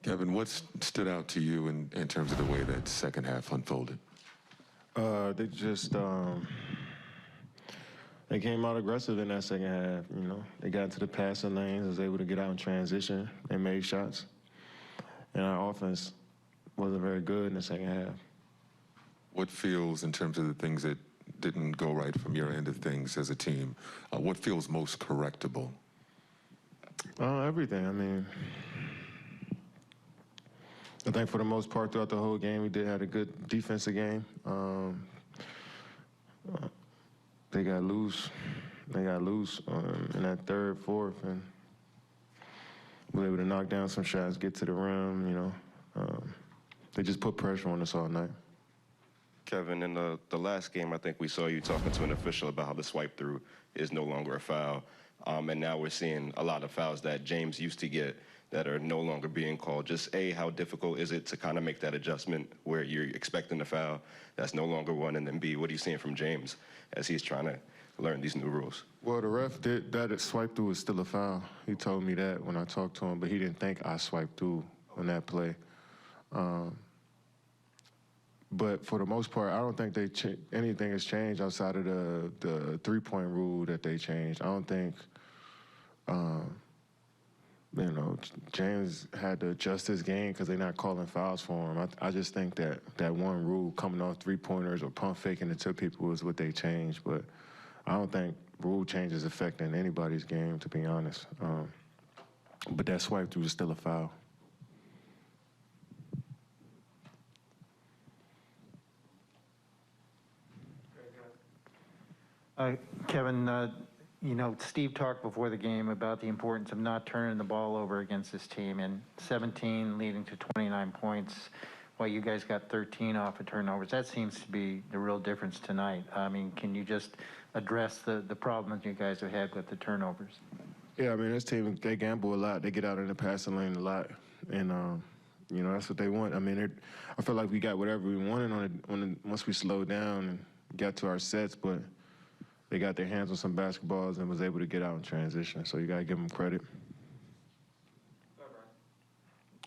Kevin, what stood out to you in terms of the way that second half unfolded? They just they came out aggressive in that second half. You know, they got into the passing lanes, was able to get out in transition, and made shots. And our offense wasn't very good in the second half. What feels, in terms of the things that didn't go right from your end of things as a team, what feels most correctable? Everything. I mean, I think for the most part throughout the whole game, we did have a good defensive game. They got loose. They got loose in that third, fourth, and we were able to knock down some shots, get to the rim. You know, they just put pressure on us all night. Kevin, in the last game, I think we saw you talking to an official about how the swipe through is no longer a foul. And now we're seeing a lot of fouls that James used to get that are no longer being called. Just A, how difficult is it to kind of make that adjustment where you're expecting a foul that's no longer one? And then B, what are you seeing from James as he's trying to learn these new rules? Well, the ref did that swipe through is still a foul. He told me that when I talked to him, but he didn't think I swiped through on that play. But for the most part, I don't think anything has changed outside of the three-point rule that they changed. I don't think, you know, James had to adjust his game because they're not calling fouls for him. I just think that one rule coming off three-pointers or pump faking it to people is what they changed. But I don't think rule changes affecting anybody's game, to be honest. But that swipe through is still a foul. Kevin, you know, Steve talked before the game about the importance of not turning the ball over against this team, and 17 leading to 29 points, while you guys got 13 off of turnovers. That seems to be the real difference tonight. I mean, can you just address the problems you guys have had with the turnovers? Yeah, I mean, this team, they gamble a lot. They get out in the passing lane a lot, and you know, that's what they want. I mean, I feel like we got whatever we wanted once we slowed down and got to our sets, but they got their hands on some basketballs and was able to get out in transition. So you got to give them credit.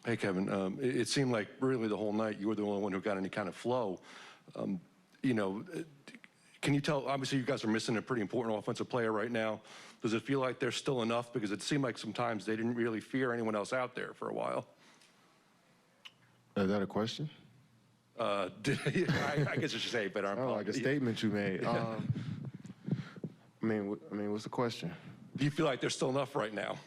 Hey, Kevin, it seemed like really the whole night you were the only one who got any kind of flow. You know, can you tell, obviously you guys are missing a pretty important offensive player right now. Does it feel like there's still enough? Because it seemed like sometimes they didn't really fear anyone else out there for a while. Is that a question? I guess I should say it better. Oh, like a statement you made. I mean, what's the question? Do you feel like there's still enough right now?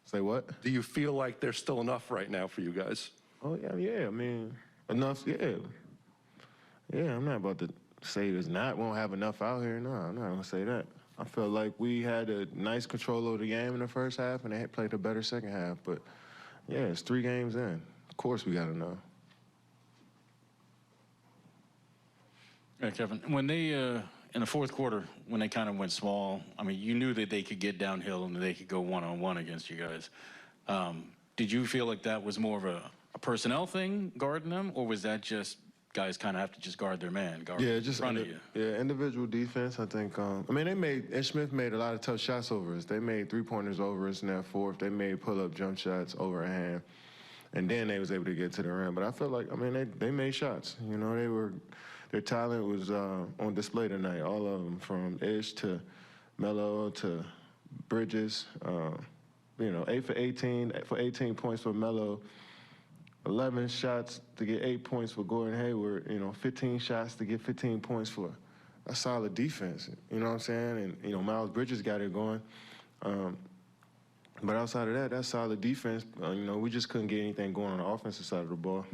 Say what? Do you feel like there's still enough right now for you guys? Oh, yeah, I mean, enough, yeah. Yeah, I'm not about to say there's not, won't have enough out here. No, I'm not going to say that. I felt like we had a nice control of the game in the first half, and they had played a better second half. But, yeah, it's 3 games in. Of course we got to know. Yeah, Kevin, when they, in the fourth quarter, when they kind of went small, I mean, you knew that they could get downhill and they could go one-on-one against you guys. Did you feel like that was more of a personnel thing, guarding them, or was that just guys kind of have to just guard their man, guard in front of you? Yeah, individual defense, I think. I mean, Ed Smith made a lot of tough shots over us. They made three-pointers over us in that fourth. They made pull-up jump shots overhand. And then they was able to get to the rim. But I felt like, I mean, they made shots. You know, their talent was on display tonight, all of them, from Ish to Melo to Bridges. You know, 8 for 18 points for Melo, 11 shots to get 8 points for Gordon Hayward, you know, 15 shots to get 15 points for a solid defense. You know what I'm saying? And, you know, Miles Bridges got it going. But outside of that, that's solid defense. You know, we just couldn't get anything going on the offensive side of the ball.